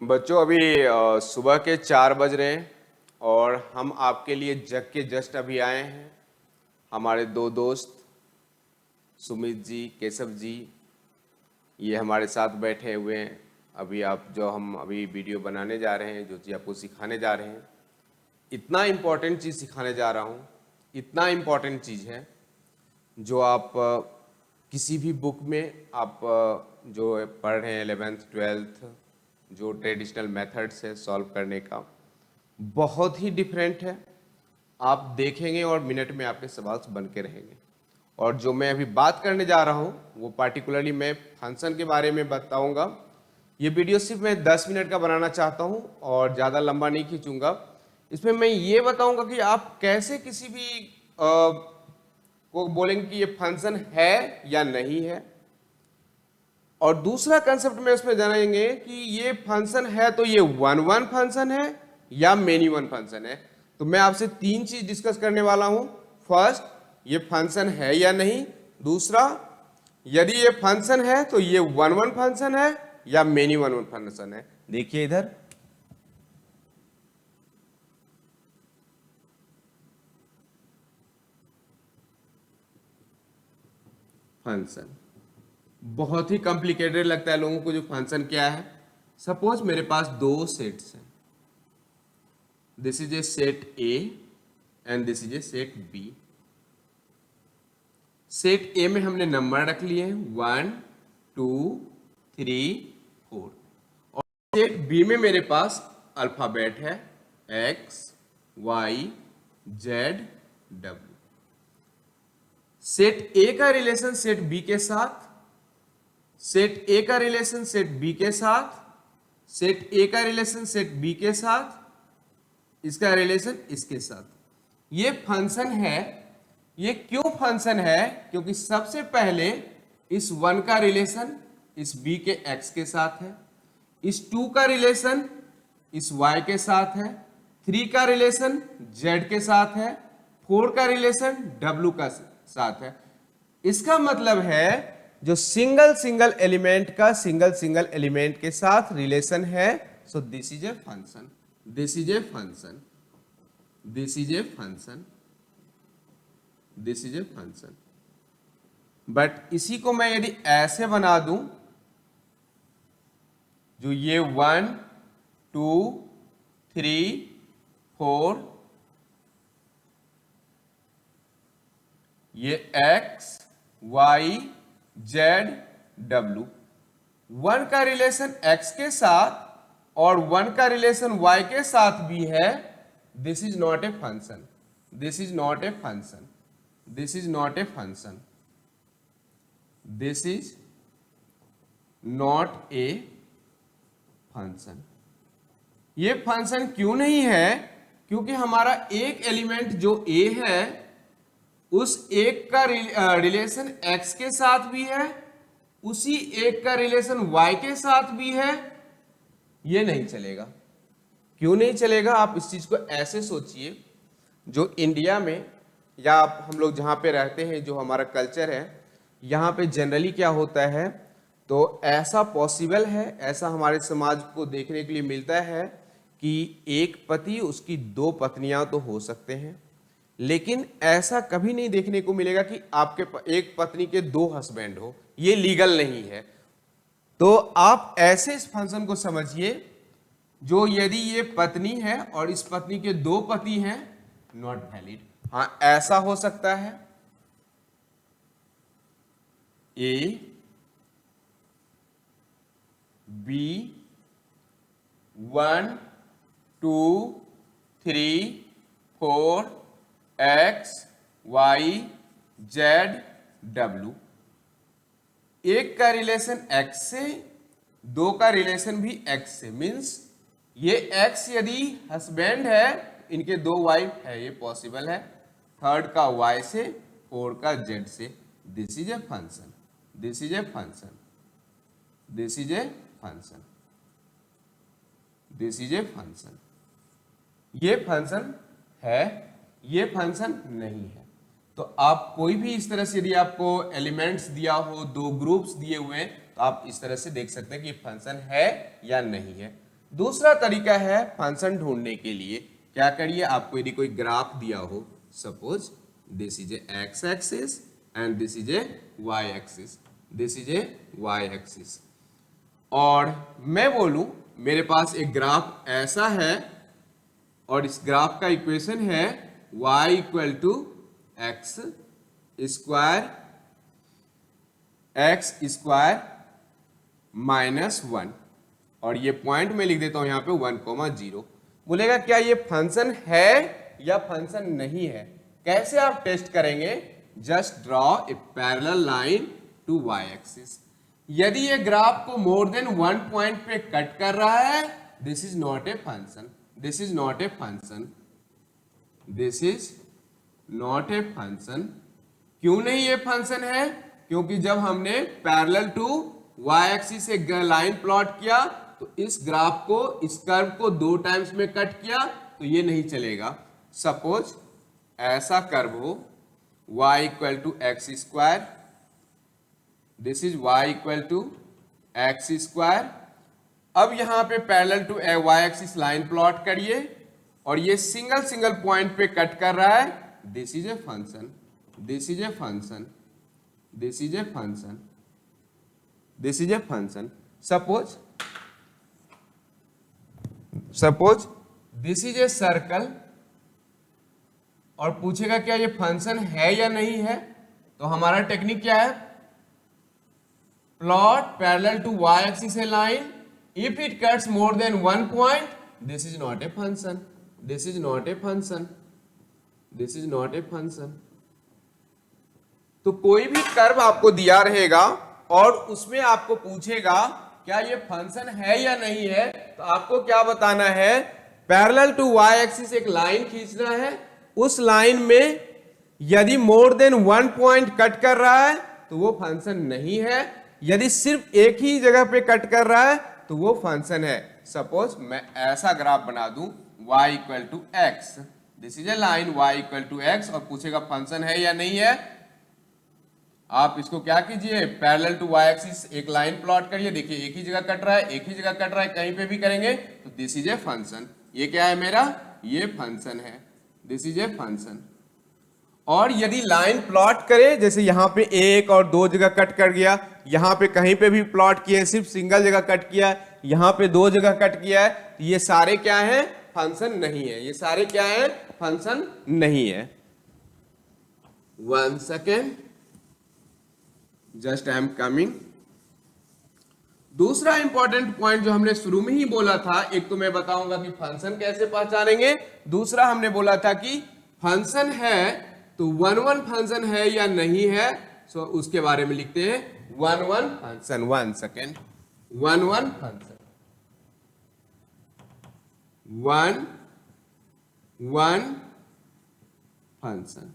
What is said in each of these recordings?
बच्चों अभी सुबह के 4 बज रहे हैं और हम आपके लिए जग के जस्ट अभी आए हैं। हमारे दो दोस्त सुमित जी, केशव जी, ये हमारे साथ बैठे हुए हैं। हम अभी वीडियो बनाने जा रहे हैं, जो चीज़ आपको सिखाने जा रहे हैं, इतना इम्पोर्टेंट चीज़ सिखाने जा रहा हूँ। इतना इम्पोर्टेंट चीज़ है जो आप किसी भी बुक में आप जो पढ़ रहे हैं 11th 12th, जो ट्रेडिशनल मेथड्स है सॉल्व करने का, बहुत ही डिफरेंट है। आप देखेंगे और मिनट में आपके सवाल बन के रहेंगे। और जो मैं अभी बात करने जा रहा हूँ वो पार्टिकुलरली मैं फंक्शन के बारे में बताऊंगा। ये वीडियो सिर्फ मैं 10 मिनट का बनाना चाहता हूँ और ज़्यादा लंबा नहीं खींचूंगा। इसमें मैं ये बताऊंगा कि आप कैसे किसी भी को बोलेंगे कि ये फंक्शन है या नहीं है। और दूसरा कंसेप्ट में इसमें जानेंगे कि ये फंक्शन है तो ये वन वन फंक्शन है या मेनी वन फंक्शन है। तो मैं आपसे 3 चीज डिस्कस करने वाला हूं। फर्स्ट, ये फंक्शन है या नहीं। दूसरा, यदि ये फंक्शन है तो ये वन वन फंक्शन है या मेनी वन वन फंक्शन है। देखिए इधर, फंक्शन बहुत ही कॉम्प्लिकेटेड लगता है लोगों को जो फंक्शन क्या है। सपोज मेरे पास 2 सेट्स हैं, this is a set A and this is a set B. Set A में हमने नंबर रख लिए हैं 1 2 3 4 और सेट बी में मेरे पास अल्फाबेट है X Y Z W. Set A का रिलेशन सेट बी के साथ, सेट ए का रिलेशन सेट बी के साथ, सेट ए का रिलेशन सेट बी के साथ, इसका रिलेशन इसके साथ। ये फंक्शन है। ये क्यों फंक्शन है? क्योंकि सबसे पहले इस 1 का रिलेशन इस बी के एक्स के साथ है, इस 2 का रिलेशन इस वाई के साथ है, 3 का रिलेशन जेड के साथ है, 4 का रिलेशन डब्ल्यू का साथ है। इसका मतलब है जो सिंगल सिंगल एलिमेंट का सिंगल एलिमेंट के साथ रिलेशन है, so this is a function, this is a function, this is a function, this is a function. But इसी को मैं यदि ऐसे बना दूं, जो ये 1 2 3 4, ये एक्स वाई जेड डब्ल्यू, 1 का रिलेशन एक्स के साथ और 1 का रिलेशन वाई के साथ भी है, this is not a function, this is not a function, this is not a function, this is not a function. ये फंक्शन क्यों नहीं है? क्योंकि हमारा एक एलिमेंट जो ए है उस एक का रिलेशन x के साथ भी है, उसी एक का रिलेशन y के साथ भी है। ये नहीं चलेगा। क्यों नहीं चलेगा? आप इस चीज को ऐसे सोचिए, जो इंडिया में या हम लोग जहाँ पे रहते हैं, जो हमारा कल्चर है, यहाँ पे जनरली क्या होता है, तो ऐसा पॉसिबल है, ऐसा हमारे समाज को देखने के लिए मिलता है कि एक पति उसकी 2 पत्नियां तो हो सकते हैं, लेकिन ऐसा कभी नहीं देखने को मिलेगा कि आपके एक पत्नी के 2 हस्बैंड हो। ये लीगल नहीं है। तो आप ऐसे इस फंक्शन को समझिए, जो यदि ये पत्नी है और इस पत्नी के 2 पति हैं, नॉट वैलिड। हाँ, ऐसा हो सकता है A B 1 2 3 4 X Y Z W, एक का रिलेशन एक्स से, 2 का रिलेशन भी एक्स से, मीन्स ये एक्स यदि हस्बैंड है, इनके 2 वाइफ है, ये पॉसिबल है। 3rd का वाई से, 4 का जेड से। This is a function, this is a function, this is a function, this is a function. ये फंक्शन है, ये फंक्शन नहीं है। तो आप कोई भी इस तरह से, यदि आपको एलिमेंट्स दिया हो, 2 ग्रुप्स दिए हुए हैं, तो आप इस तरह से देख सकते हैं कि फंक्शन है या नहीं है। दूसरा तरीका है फंक्शन ढूंढने के लिए, क्या करिए, आपको यदि कोई ग्राफ दिया हो, suppose this is a X axis and this is a Y axis, this is a Y axis, और मैं बोलूं मेरे पास एक ग्राफ ऐसा है और इस ग्राफ का इक्वेशन है y equal to X square minus 1, और ये पॉइंट में लिख देता हूं यहां पे 1,0। बोलेगा क्या ये फंक्शन है या फंक्शन नहीं है? कैसे आप टेस्ट करेंगे? Just draw a parallel line to y axis. यदि ये ग्राफ को मोर देन 1 पॉइंट पे कट कर रहा है, this is not a function, this is not a function, this is not a function. क्यों नहीं ये फंक्शन है? क्योंकि जब हमने पैरेलल टू y एक्सिस से लाइन प्लॉट किया तो इस ग्राफ को, इस कर्व को 2 टाइम्स में कट किया, तो ये नहीं चलेगा। सपोज ऐसा कर्व हो y equal to X square, this is y equal to X square. अब यहां पे parallel to y axis line plot करिए और ये सिंगल सिंगल पॉइंट पे कट कर रहा है, this is a function, this is a function, this is a function, this is a function. Suppose this is a circle और पूछेगा क्या ये फंक्शन है या नहीं है, तो हमारा टेक्निक क्या है? Plot parallel to y axis a line, if it cuts more than 1 point, this is not a function, this is not a function, this is not a function. तो कोई भी कर्व आपको दिया रहेगा और उसमें आपको पूछेगा क्या ये फंक्शन है या नहीं है, तो आपको क्या बताना है? पैरेलल टू y एक्सिस एक लाइन खींचना है, उस लाइन में यदि मोर देन 1 पॉइंट कट कर रहा है तो वो फंक्शन नहीं है, यदि सिर्फ एक ही जगह पे कट कर रहा है तो वो फंक्शन है। सपोज मैं ऐसा ग्राफ बना दूं y equal to X, this is a line y equal to X, और पूछेगा फंक्शन है या नहीं है। आप इसको क्या कीजिए, पैरेलल टू y एक्सिस एक लाइन प्लॉट करिए, देखिए एक ही जगह कट रहा है, एक ही जगह कट रहा है, कहीं पे भी करेंगे तो दिस इज ए फंक्शन। ये क्या है मेरा? ये फंक्शन है, दिस इज ए फंक्शन। और यदि लाइन प्लॉट करे, जैसे यहां पे एक और 2 जगह कट कर गया, यहां पे कहीं पे भी प्लॉट किया, सिर्फ सिंगल जगह कट किया, यहां पे 2 जगह कट किया है, तो ये सारे क्या है? फंक्शन नहीं है। ये सारे क्या है? फंक्शन नहीं है। 1 second, just I am coming. दूसरा इंपॉर्टेंट पॉइंट जो हमने शुरू में ही बोला था, एक तो मैं बताऊंगा कि फंक्शन कैसे पहचानेंगे, दूसरा हमने बोला था कि फंक्शन है तो 1 फंक्शन है या नहीं है, सो उसके बारे में लिखते हैं 1 function. 1 second, 1 function, 1 function.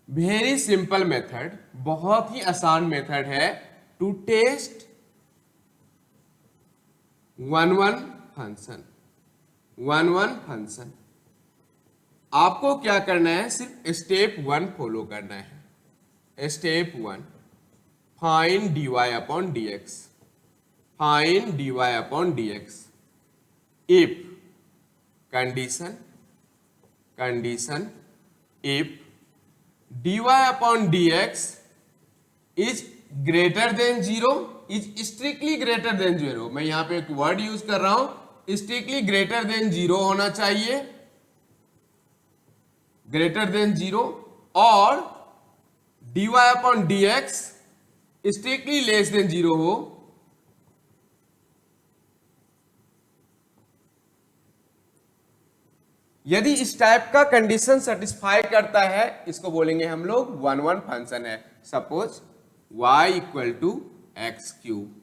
Very simple method, बहुत ही आसान मेथड है टू टेस्ट 1 फंक्शन। 1 फंक्शन आपको क्या करना है? सिर्फ स्टेप 1 फॉलो करना है। Step 1, find dy upon dx, find dy upon dx if condition, condition if dy upon dx is greater than 0, is strictly greater than 0। मैं यहां पे एक वर्ड यूज कर रहा हूं, स्ट्रिक्टली ग्रेटर देन 0 होना चाहिए, ग्रेटर देन 0, और dy upon dx strictly less than 0 हो। यदि इस टाइप का कंडीशन सेटिस्फाई करता है, इसको बोलेंगे हम लोग 1 फंक्शन है। Suppose y equal to X cube,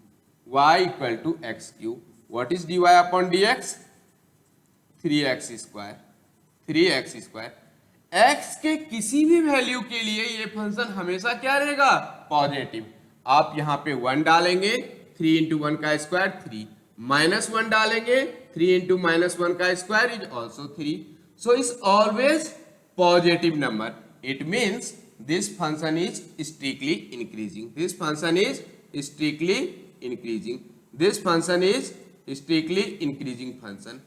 y equal to X cube, what is dy upon dx? 3x square, 3x square. x के किसी भी वैल्यू के लिए ये फंक्शन हमेशा क्या रहेगा? पॉजिटिव। आप यहां पे 1 डालेंगे, 3 इंटू 1 का स्क्वायर 3, -1 डालेंगे, 3 इंटू -1 का square is also 3, so is always positive number. It means this function is strictly increasing. This function is strictly increasing. This function is strictly increasing function.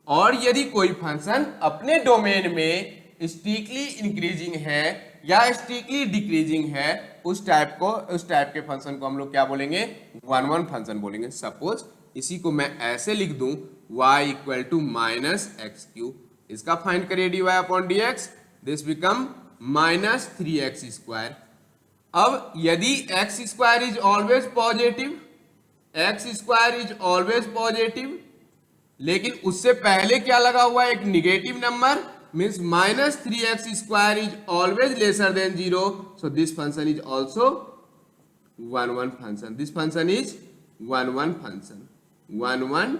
और यदि कोई फंक्शन अपने डोमेन में strictly increasing है या strictly decreasing है, उस type के फंक्शन को हम लोग क्या बोलेंगे? वन वन फंक्शन बोलेंगे. सपोज इसी को मैं ऐसे लिख दूं, y equal to minus X cube. इसका फाइंड करिए dy upon dx. This become minus 3x square. अब यदि x square is always positive, x square is always positive, लेकिन उससे पहले क्या लगा हुआ है? एक negative number, means minus 3x square is always lesser than 0. So this function is also one one function. This function is one one function. One one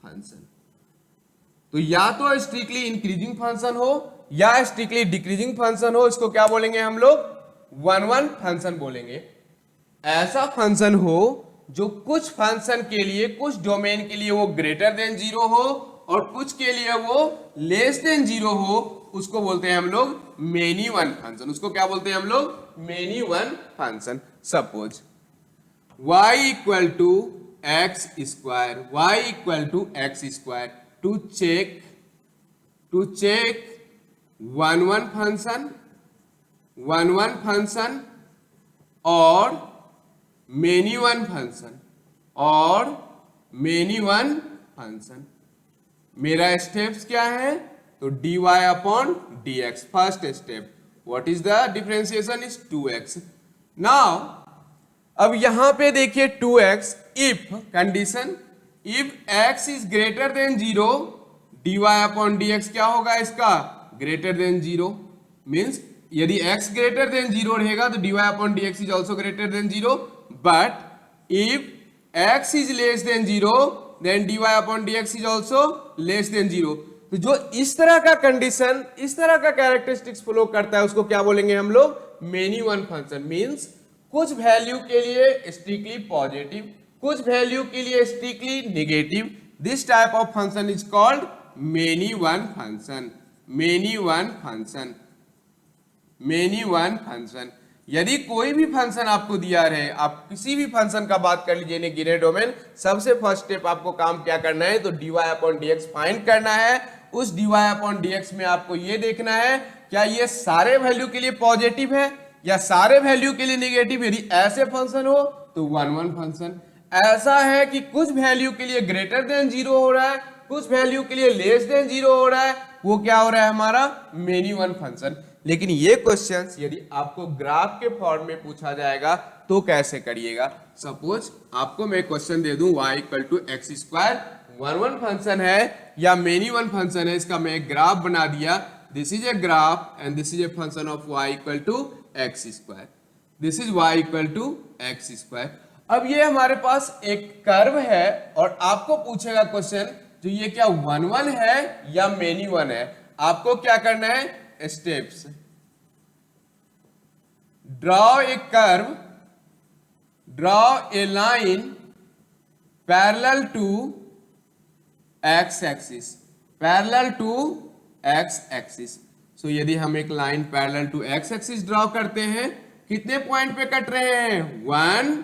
function. तो या तो स्ट्रिक्टली इंक्रीजिंग फंक्शन हो या स्ट्रिक्टली डिक्रीजिंग फंक्शन हो, इसको क्या बोलेंगे हम लोग? वन वन फंक्शन बोलेंगे. ऐसा फंक्शन हो जो कुछ फंक्शन के लिए, कुछ डोमेन के लिए वो ग्रेटर देन 0 हो और कुछ के लिए वो लेस देन 0 हो, उसको बोलते हैं हम लोग मेनी वन फंक्शन. उसको क्या बोलते हैं हम लोग? Many one function. Suppose y equal to X square, y equal to X square. To check one one function और मेनी वन फंक्शन और मेनी वन फंक्शन. मेरा स्टेप्स क्या है? तो dy upon dx. First step, what is the differentiation? Is 2x. Now अब यहां पे देखिए 2x, if condition, if x is greater than 0, dy upon dx क्या होगा इसका? Greater than 0. मीन्स यदि x ग्रेटर देन 0 रहेगा तो dy upon dx is also greater than 0. But if x is less than 0, then dy upon dx is also less than 0. तो जो इस तरह का कंडीशन, इस तरह का कैरेक्टरिस्टिक्स फॉलो करता है, उसको क्या बोलेंगे हम लोग? Many one function. मींस कुछ वैल्यू के लिए स्ट्रिक्टली पॉजिटिव, कुछ वैल्यू के लिए strictly negative. This type of function is called many one function. Many one function. Many one function. यदि कोई भी फंक्शन आपको दिया रहे, आप किसी भी फंक्शन का बात कर लीजिए इन गिरे डोमेन, सबसे फर्स्ट स्टेप आपको काम क्या करना है? तो dy अपॉन dx फाइंड करना है. उस dy अपॉन dx में आपको ये देखना है क्या ये सारे वैल्यू के लिए पॉजिटिव है या सारे वैल्यू के लिए नेगेटिव. यदि ऐसे फंक्शन हो तो वन वन फंक्शन. ऐसा है कि कुछ वैल्यू के लिए ग्रेटर देन 0 हो रहा है, कुछ वैल्यू के लिए लेस देन 0 हो रहा है, वो क्या हो रहा है? हमारा मेनी वन फंक्शन. लेकिन ये क्वेश्चंस यदि आपको ग्राफ के फॉर्म में पूछा जाएगा तो कैसे करिएगा? सपोज आपको मैं क्वेश्चन दे दूं y equal to X square, one one function है या मेनी वन फंक्शन है, इसका मैं ग्राफ बना दिया. This is a graph and this is a function of y equal to X square. This is y equal to X square. अब ये हमारे पास एक कर्व है और आपको पूछेगा क्वेश्चन, जो ये क्या वन वन है या मेनी वन है? आपको क्या करना है? Steps. Draw a curve, draw a line parallel to x axis, parallel to x axis. So यदि हम एक line parallel to x axis draw करते हैं, कितने पॉइंट पे कट रहे हैं? 1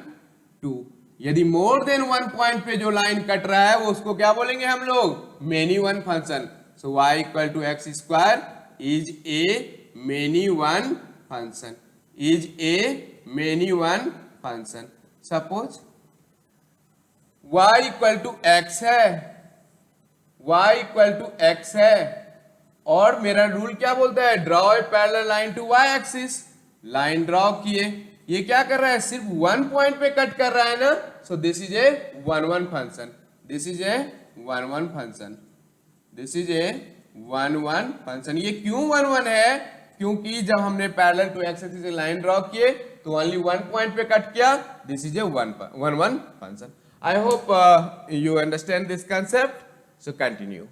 2. यदि मोर देन 1 पॉइंट पे जो लाइन कट रहा है वो उसको क्या बोलेंगे हम लोग? Many one function. So y equal to X square is a many one function, is a many one function. Suppose y equal to x है, y इक्वल टू x है और मेरा रूल क्या बोलता है? Draw a parallel line to y axis. Line draw किए, ये क्या कर रहा है? सिर्फ 1 पॉइंट पे कट कर रहा है ना. So this is A one one function. This is A one one function. This is A one one function. ये क्यों वन वन है? क्योंकि जब हमने पैरेलल टू एक्स एक्सिस से लाइन ड्रॉ किए तो ओनली 1 पॉइंट पे कट किया. This is A one one function. I hope you understand this concept. So continue.